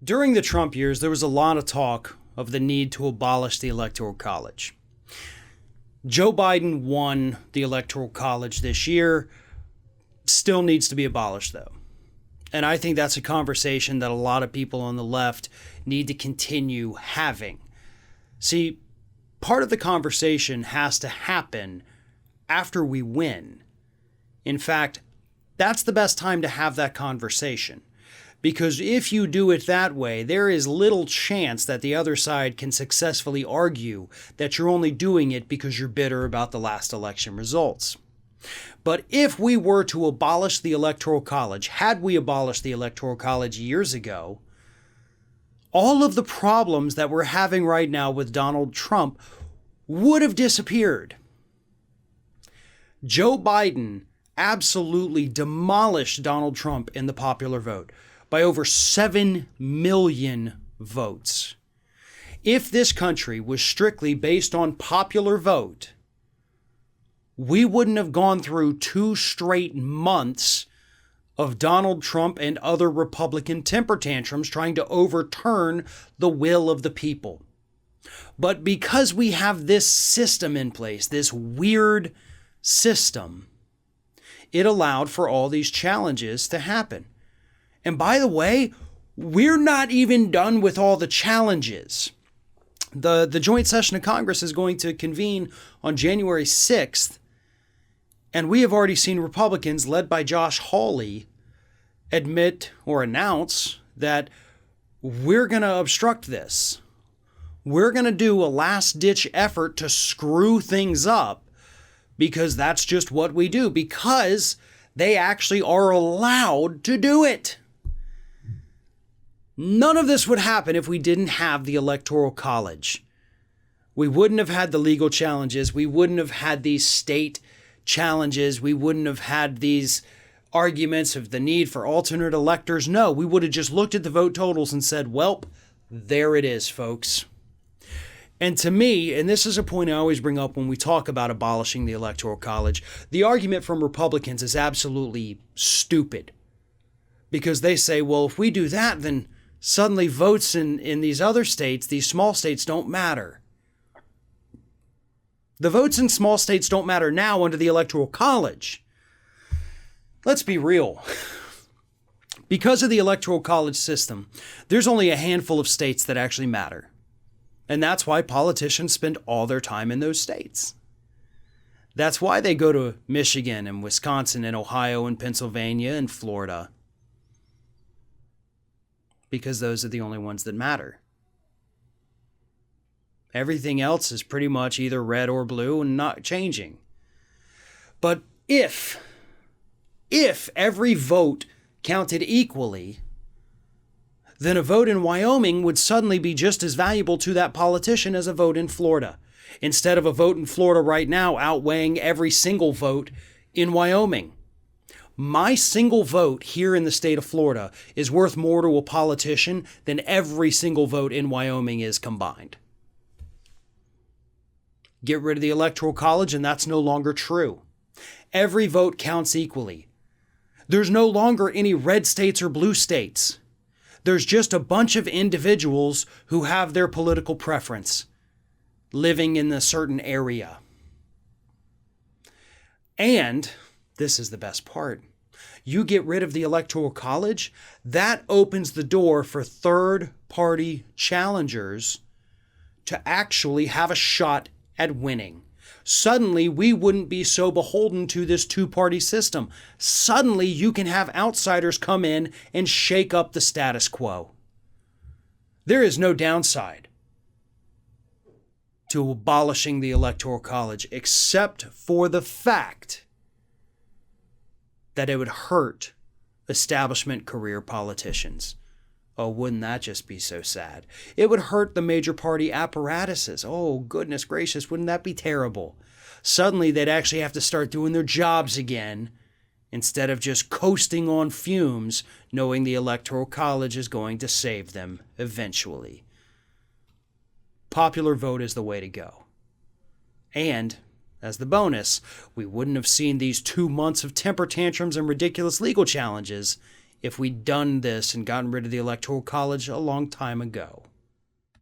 During the Trump years, there was a lot of talk of the need to abolish the Electoral College. Joe Biden won the Electoral College this year. Still needs to be abolished, though. And I think that's a conversation that a lot of people on the left need to continue having. See, part of the conversation has to happen after we win. In fact, that's the best time to have that conversation. Because if you do it that way, there is little chance that the other side can successfully argue that you're only doing it because you're bitter about the last election results. But if we were to abolish the Electoral College, had we abolished the Electoral College years ago, all of the problems that we're having right now with Donald Trump would have disappeared. Joe Biden absolutely demolished Donald Trump in the popular vote by over 7 million votes. If this country was strictly based on popular vote, we wouldn't have gone through 2 straight months of Donald Trump and other Republican temper tantrums trying to overturn the will of the people. But because we have this system in place, this weird system, it allowed for all these challenges to happen. And by the way, we're not even done with all the challenges. The joint session of Congress is going to convene on January 6th, and we have already seen Republicans led by Josh Hawley admit or announce that we're going to obstruct this. We're going to do a last-ditch effort to screw things up because that's just what we do, because they actually are allowed to do it. None of this would happen if we didn't have the Electoral College. We wouldn't have had the legal challenges. We wouldn't have had these state challenges. We wouldn't have had these arguments of the need for alternate electors. No, we would have just looked at the vote totals and said, welp, there it is, folks. And to me, and this is a point I always bring up when we talk about abolishing the Electoral College, the argument from Republicans is absolutely stupid. Because they say, well, if we do that, then suddenly votes in these other states, these small states, don't matter. The votes in small states don't matter now under the Electoral College. Let's be real. Because of the Electoral College system, there's only a handful of states that actually matter. And that's why politicians spend all their time in those states. That's why they go to Michigan and Wisconsin and Ohio and Pennsylvania and Florida. Because those are the only ones that matter. Everything else is pretty much either red or blue and not changing. But if every vote counted equally, then a vote in Wyoming would suddenly be just as valuable to that politician as a vote in Florida, instead of a vote in Florida right now outweighing every single vote in Wyoming. My single vote here in the state of Florida is worth more to a politician than every single vote in Wyoming is combined. Get rid of the Electoral College and that's no longer true. Every vote counts equally. There's no longer any red states or blue states. There's just a bunch of individuals who have their political preference living in a certain area. And this is the best part. You get rid of the Electoral College, that opens the door for third-party challengers to actually have a shot at winning. Suddenly, we wouldn't be so beholden to this two-party system. Suddenly, you can have outsiders come in and shake up the status quo. There is no downside to abolishing the Electoral College, except for the fact that it would hurt establishment career politicians. Oh, wouldn't that just be so sad? It would hurt the major party apparatuses. Oh, goodness gracious, wouldn't that be terrible? Suddenly, they'd actually have to start doing their jobs again instead of just coasting on fumes, knowing the Electoral College is going to save them eventually. Popular vote is the way to go. And, as the bonus, we wouldn't have seen these 2 months of temper tantrums and ridiculous legal challenges if we'd done this and gotten rid of the Electoral College a long time ago.